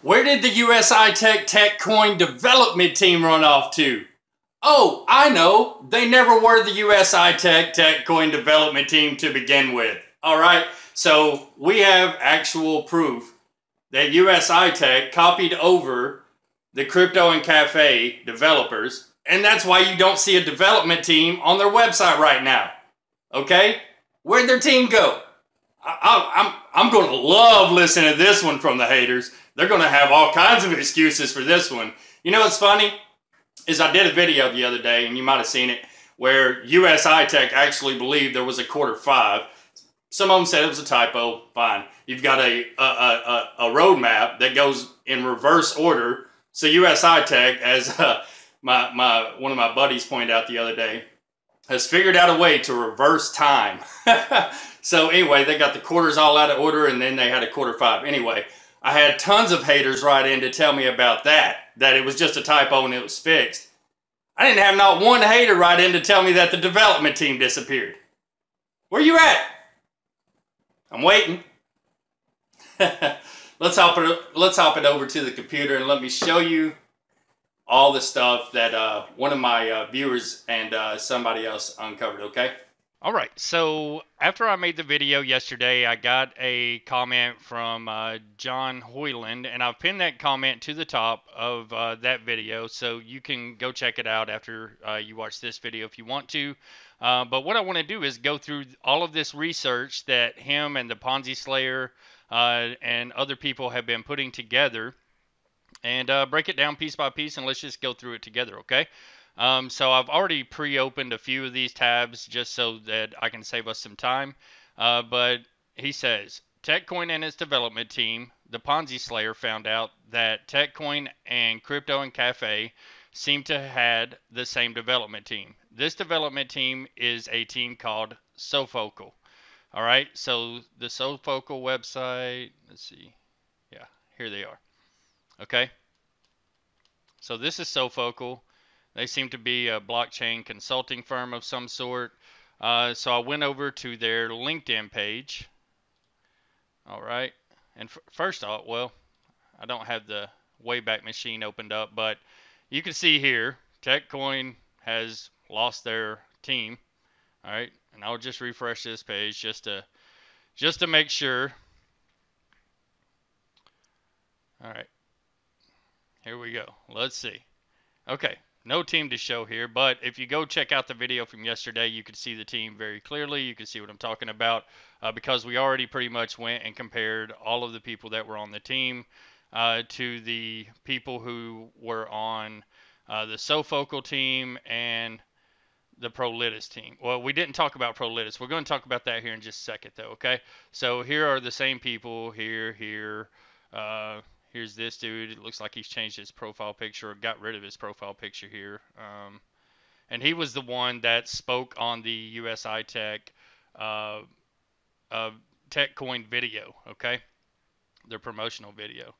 Where did the USI TechCoin development team run off to? Oh, I know. They never were the USI TechCoin development team to begin with. All right, so we have actual proof that USI Tech copied over the Crypto and Cafe developers, and that's why you don't see a development team on their website right now. Okay? Where'd their team go? I'm going to love listening to this one from the haters. They're going to have all kinds of excuses for this one. You know what's funny? Is I did a video the other day, and you might have seen it, where USI Tech actually believed there was a Q5. Some of them said it was a typo. Fine. You've got a roadmap that goes in reverse order. So USI Tech, as one of my buddies pointed out the other day, has figured out a way to reverse time. So anyway, they got the quarters all out of order, and then they had a Q5. Anyway, I had tons of haters write in to tell me about that it was just a typo and it was fixed. I didn't have not one hater write in to tell me that the development team disappeared. Where you at? I'm waiting. Let's hop it over to the computer and let me show you all the stuff that one of my viewers and somebody else uncovered, okay? All right, so after I made the video yesterday, I got a comment from John Hoyland, and I've pinned that comment to the top of that video, so you can go check it out after you watch this video if you want to. But what I want to do is go through all of this research that him and the Ponzi Slayer and other people have been putting together, and break it down piece by piece, and let's just go through it together, okay? So I've already pre-opened a few of these tabs just so that I can save us some time. But he says, TechCoin and its development team, the Ponzi Slayer, found out that TechCoin and Crypto and Cafe seem to have had the same development team. This development team is a team called Sofocal. All right, so the Sofocal website, let's see. Yeah, here they are. Okay, so this is Sofocal. They seem to be a blockchain consulting firm of some sort. So I went over to their LinkedIn page. All right. And first off, well, I don't have the Wayback Machine opened up, but you can see here, TechCoin has lost their team. All right. And I'll just refresh this page just to make sure. All right. Here we go. Let's see. Okay. No team to show here, but if you go check out the video from yesterday, you can see the team very clearly. You can see what I'm talking about because we already pretty much went and compared all of the people that were on the team to the people who were on the Sofocal team and the Prolitis team. Well, we didn't talk about Prolitis. We're going to talk about that here in just a second, though, okay? So here are the same people here. Here's this dude. It looks like he's changed his profile picture or got rid of his profile picture here. And he was the one that spoke on the USI Tech TechCoin video, okay? Their promotional video.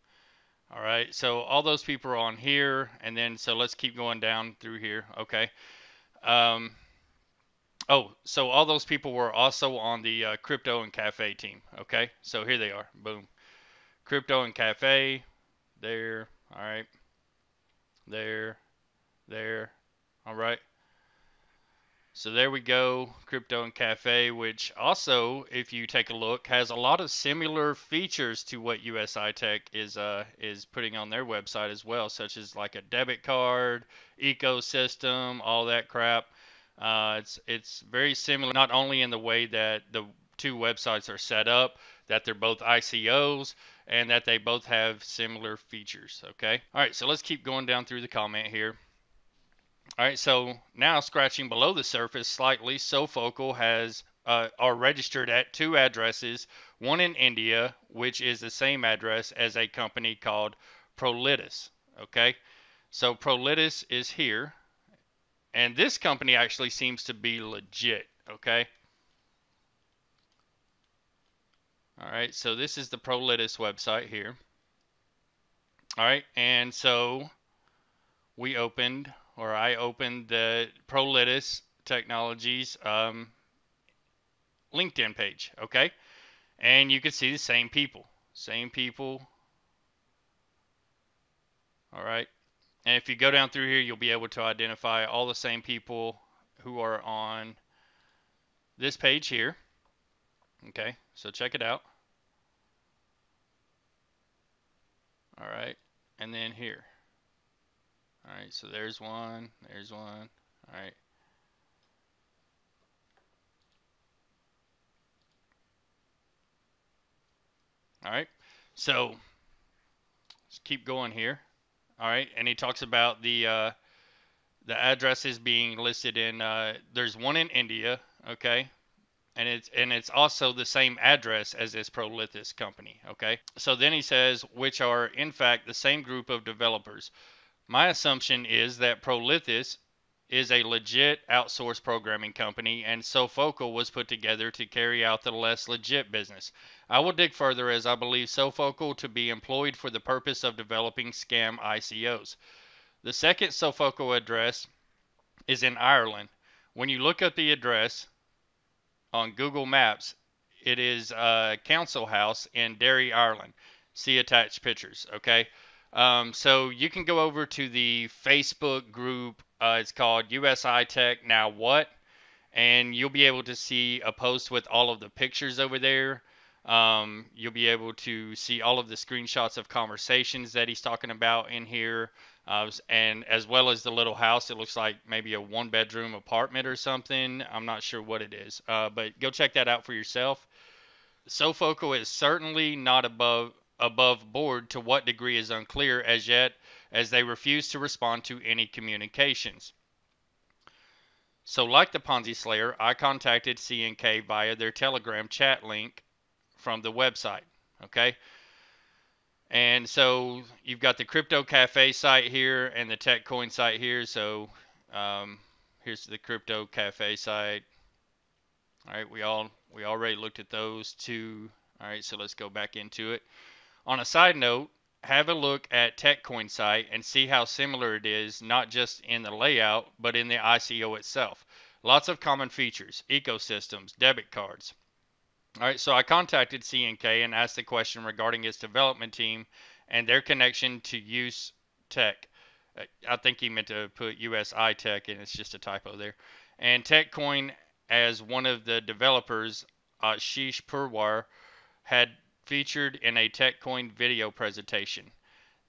All right, so all those people are on here, and then so let's keep going down through here, okay? Oh, so all those people were also on the Crypto and Cafe team, okay? So here they are, boom. Crypto and Cafe, there, all right, there, all right. So there we go, Crypto and Cafe, which also, if you take a look, has a lot of similar features to what USI Tech is putting on their website as well, such as like a debit card, ecosystem, all that crap. It's very similar, not only in the way that the two websites are set up, that they're both ICOs, and that they both have similar features, okay? All right, so let's keep going down through the comment here. All right, so now scratching below the surface slightly, Sofocal has are registered at two addresses, one in India, which is the same address as a company called Prolitis, okay? So Prolitis is here, and this company actually seems to be legit, okay? All right, so this is the Prolitis website here. All right, and so I opened the Prolitis Technologies LinkedIn page, okay? And you can see the same people, All right. And if you go down through here, you'll be able to identify all the same people who are on this page here. Okay, so check it out. All right, and then here. All right, so there's one, there's one. All right. All right, so let's keep going here. All right, and he talks about the addresses being listed in. There's one in India, okay, and it's also the same address as this Prolithis company, okay. So then he says, which are in fact the same group of developers. My assumption is that Prolithis is a legit outsourced programming company, and Sofocal was put together to carry out the less legit business. I will dig further as I believe Sofocal to be employed for the purpose of developing scam ICOs. The second Sofocal address is in Ireland. When you look up the address on Google Maps, it is a council house in Derry, Ireland. See attached pictures, okay? So you can go over to the Facebook group. It's called USI Tech Now What? And you'll be able to see a post with all of the pictures over there. You'll be able to see all of the screenshots of conversations that he's talking about in here, and as well as the little house. It looks like maybe a one-bedroom apartment or something. I'm not sure what it is, but go check that out for yourself. Sofocal is certainly not above board. To what degree is unclear as yet, as they refuse to respond to any communications. So, like the Ponzi Slayer, I contacted CNK via their Telegram chat link from the website. Okay. And so you've got the Crypto Cafe site here and the TechCoin site here. So here's the Crypto Cafe site. All right, we already looked at those two. All right, so let's go back into it. On a side note, have a look at TechCoin site and see how similar it is, not just in the layout, but in the ICO itself. Lots of common features, ecosystems, debit cards. All right, so I contacted CNK and asked the question regarding its development team and their connection to Use Tech. I think he meant to put USI Tech, and it's just a typo there. And TechCoin, as one of the developers, Ashish Purwar, had featured in a TechCoin video presentation.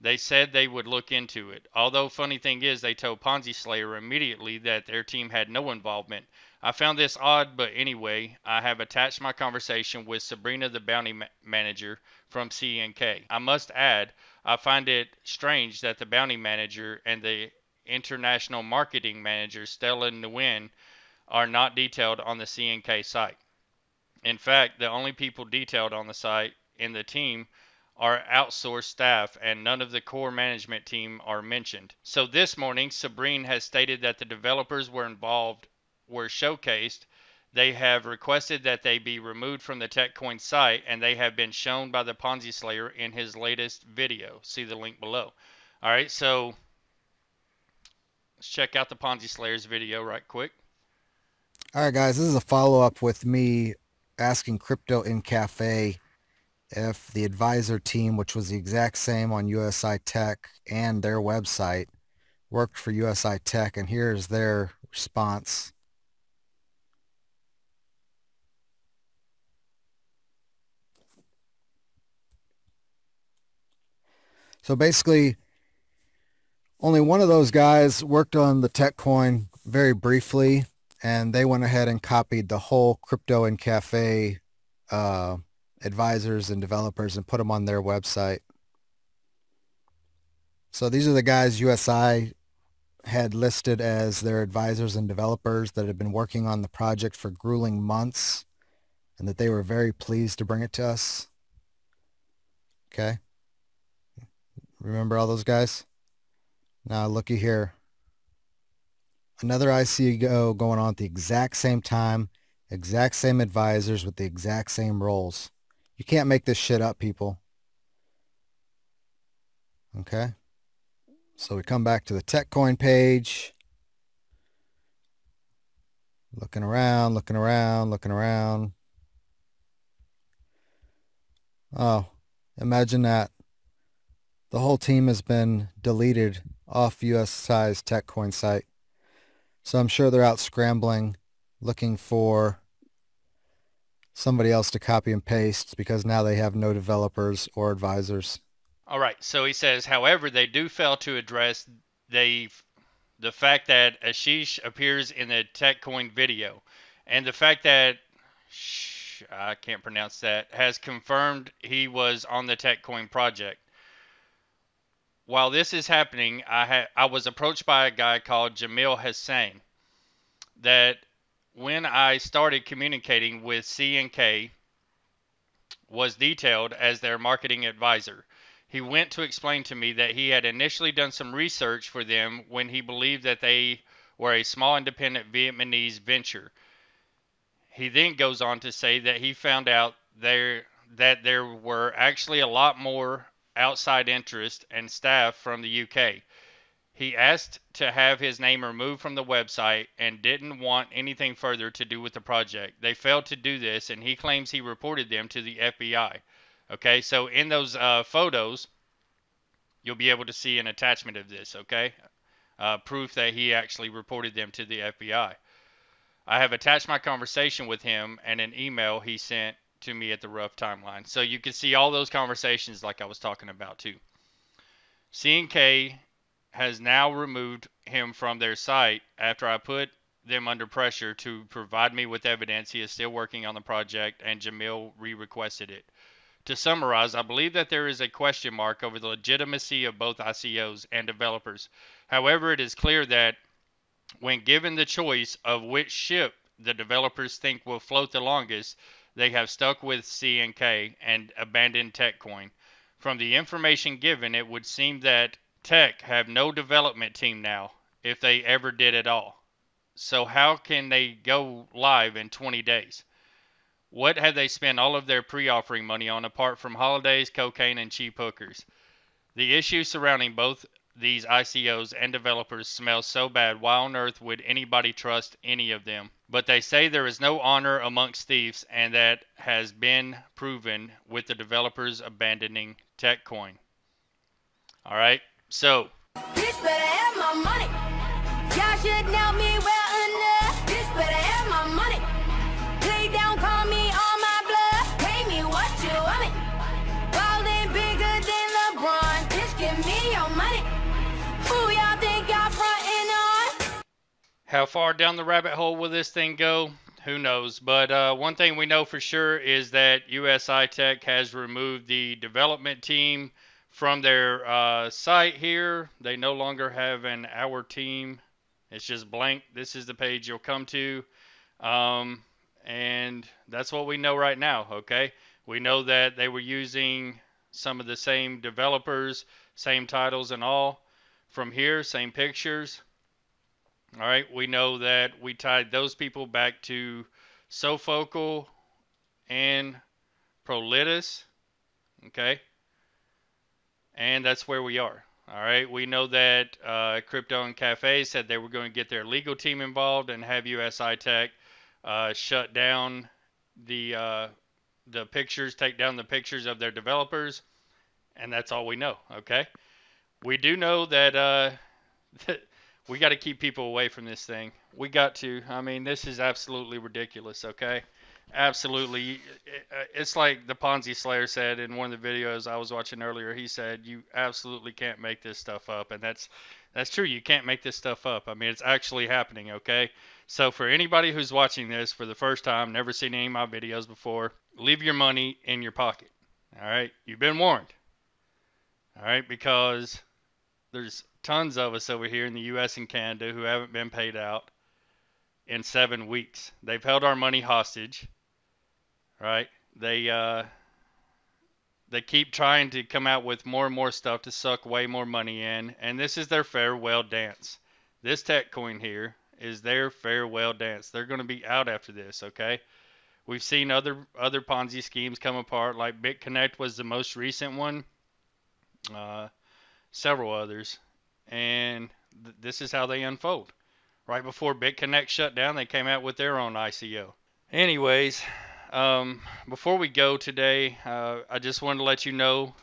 They said they would look into it. Although, funny thing is, they told Ponzi Slayer immediately that their team had no involvement. I found this odd, but anyway, I have attached my conversation with Sabrina, the bounty manager from CNK. I must add, I find it strange that the bounty manager and the international marketing manager, Stella Nguyen, are not detailed on the CNK site. In fact, the only people detailed on the site in the team are outsourced staff, and none of the core management team are mentioned. So this morning, Sabrine has stated that the developers were showcased. They have requested that they be removed from the TechCoin site, and they have been shown by the Ponzi Slayer in his latest video. See the link below. All right, so let's check out the Ponzi Slayer's video right quick. All right, guys, this is a follow-up with me asking Crypto in Cafe if the advisor team, which was the exact same on USI Tech and their website, worked for USI Tech, and here's their response. So basically, only one of those guys worked on the TechCoin very briefly, and they went ahead and copied the whole Crypto in Cafe advisors and developers and put them on their website. So these are the guys USI had listed as their advisors and developers that had been working on the project for grueling months, and that they were very pleased to bring it to us. Okay. Remember all those guys? Now looky here. Another ICO going on at the exact same time, exact same advisors with the exact same roles. You can't make this shit up, people. Okay. So we come back to the TechCoin page. Looking around, looking around, looking around. Oh, imagine that. The whole team has been deleted off USI's TechCoin site. So I'm sure they're out scrambling, looking for somebody else to copy and paste because now they have no developers or advisors. All right. So he says, however, they do fail to address the fact that Ashish appears in the TechCoin video, and the fact that I can't pronounce that has confirmed he was on the TechCoin project. While this is happening, I was approached by a guy called Jamil Hussain that when I started communicating with C&K was detailed as their marketing advisor. He went to explain to me that he had initially done some research for them when he believed that they were a small independent Vietnamese venture. He then goes on to say that he found out that there were actually a lot more outside interest and staff from the UK. He asked to have his name removed from the website and didn't want anything further to do with the project. They failed to do this, and he claims he reported them to the FBI. Okay, so in those photos, you'll be able to see an attachment of this, okay? Proof that he actually reported them to the FBI. I have attached my conversation with him and an email he sent to me at the rough timeline. So you can see all those conversations like I was talking about too. C&K has now removed him from their site after I put them under pressure to provide me with evidence he is still working on the project, and Jamil re-requested it. To summarize, I believe that there is a question mark over the legitimacy of both ICOs and developers. However, it is clear that when given the choice of which ship the developers think will float the longest, they have stuck with C&K and abandoned TechCoin. From the information given, it would seem that Tech have no development team now, if they ever did at all. So how can they go live in 20 days? What have they spent all of their pre-offering money on apart from holidays, cocaine, and cheap hookers? The issues surrounding both these ICOs and developers smell so bad. Why on earth would anybody trust any of them? But they say there is no honor amongst thieves, and that has been proven with the developers abandoning TechCoin. All right, so Bitch better have my money. Y'all should know me well enough. Bitch better have my money. Play down, call me on my blood. Pay me what you want it. Ballin' bigger than LeBron. Bitch, give me your money. Who y'all think y'all frontin' on? how far down the rabbit hole will this thing go? Who knows? But one thing we know for sure is that USI Tech has removed the development team from their site here. They no longer have an our team. It's just blank. This is the page you'll come to. And that's what we know right now, okay? We know that they were using some of the same developers, same titles and all from here, same pictures. All right, we know that we tied those people back to Sofocal and Prolitus, okay? And that's where we are. All right, we know that Crypto and Cafe said they were going to get their legal team involved and have USI Tech shut down the pictures, take down the pictures of their developers, and that's all we know. Okay, we do know that we got to keep people away from this thing. We got to. I mean, this is absolutely ridiculous. Okay. Absolutely. It's like the Ponzi Slayer said in one of the videos I was watching earlier. He said, you absolutely can't make this stuff up. And that's true. You can't make this stuff up. I mean, it's actually happening, okay? So for anybody who's watching this for the first time, never seen any of my videos before, leave your money in your pocket, all right? You've been warned, all right? Because there's tons of us over here in the U.S. and Canada who haven't been paid out in 7 weeks. They've held our money hostage. Right? They keep trying to come out with more and more stuff to suck way more money in, and this is their farewell dance. This TechCoin here is their farewell dance. They're going to be out after this, okay? We've seen other Ponzi schemes come apart, like BitConnect was the most recent one. Several others, and this is how they unfold. Right before BitConnect shut down, they came out with their own ICO. Anyways, before we go today, I just wanted to let you know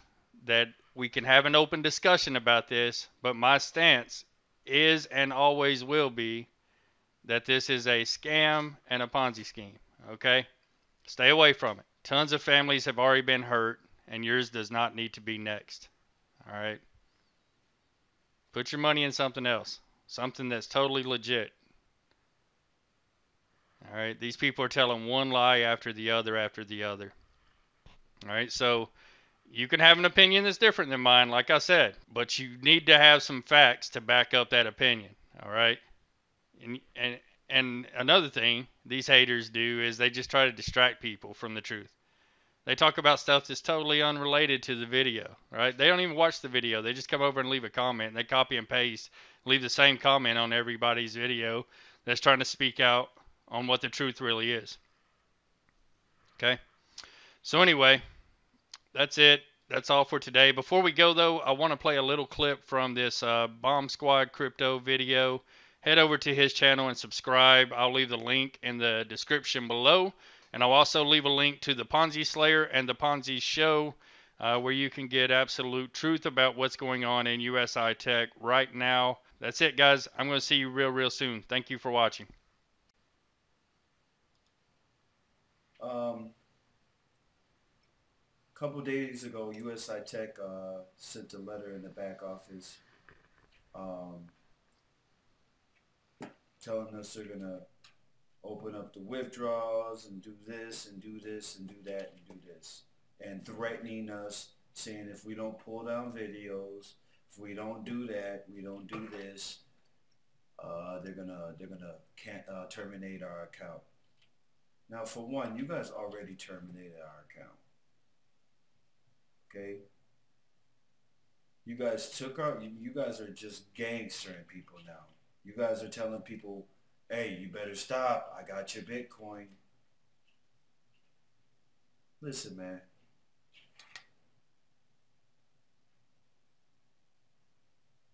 that We can have an open discussion about this, but my stance is and always will be that this is a scam and a Ponzi scheme, okay? Stay away from it. Tons of families have already been hurt, and yours does not need to be next, all right? Put your money in something else, something that's totally legit. All right, these people are telling one lie after the other after the other. All right, so you can have an opinion that's different than mine, like I said, but you need to have some facts to back up that opinion. All right, and another thing these haters do is they just try to distract people from the truth. They talk about stuff that's totally unrelated to the video, right? They don't even watch the video. They just come over and leave a comment. They copy and paste, leave the same comment on everybody's video that's trying to speak out on what the truth really is. Okay? So anyway, that's it. That's all for today. Before we go, though, I want to play a little clip from this Bomb Squad crypto video. Head over to his channel and subscribe. I'll leave the link in the description below. And I'll also leave a link to the Ponzi Slayer and the Ponzi Show, where you can get absolute truth about what's going on in USI Tech right now. That's it, guys. I'm going to see you real soon. Thank you for watching. A couple days ago, USI Tech sent a letter in the back office telling us they're going to open up the withdrawals and do this and do this and do that and do this, and threatening us, saying if we don't pull down videos, if we don't do that, we don't do this, they're gonna terminate our account. Now, for one, you guys already terminated our account. Okay? You guys took our, you guys are just gangstering people now. You guys are telling people, hey, you better stop. I got your Bitcoin. Listen, man.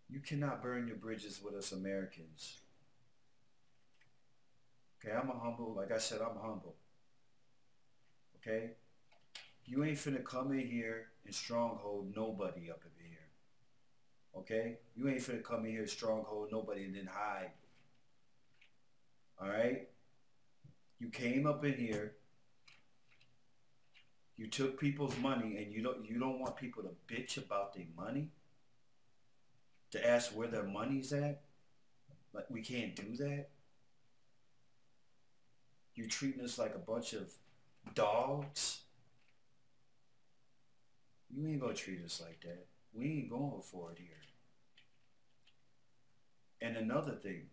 You cannot burn your bridges with us Americans. Okay, I'm a humble, like I said, I'm humble. Okay? You ain't finna come in here and stronghold nobody up in here. Okay? You ain't finna come in here and stronghold nobody and then hide. Alright? You came up in here, you took people's money, and you don't want people to bitch about their money? To ask where their money's at? Like, we can't do that? You're treating us like a bunch of dogs? You ain't gonna treat us like that. We ain't going for it here. And another thing,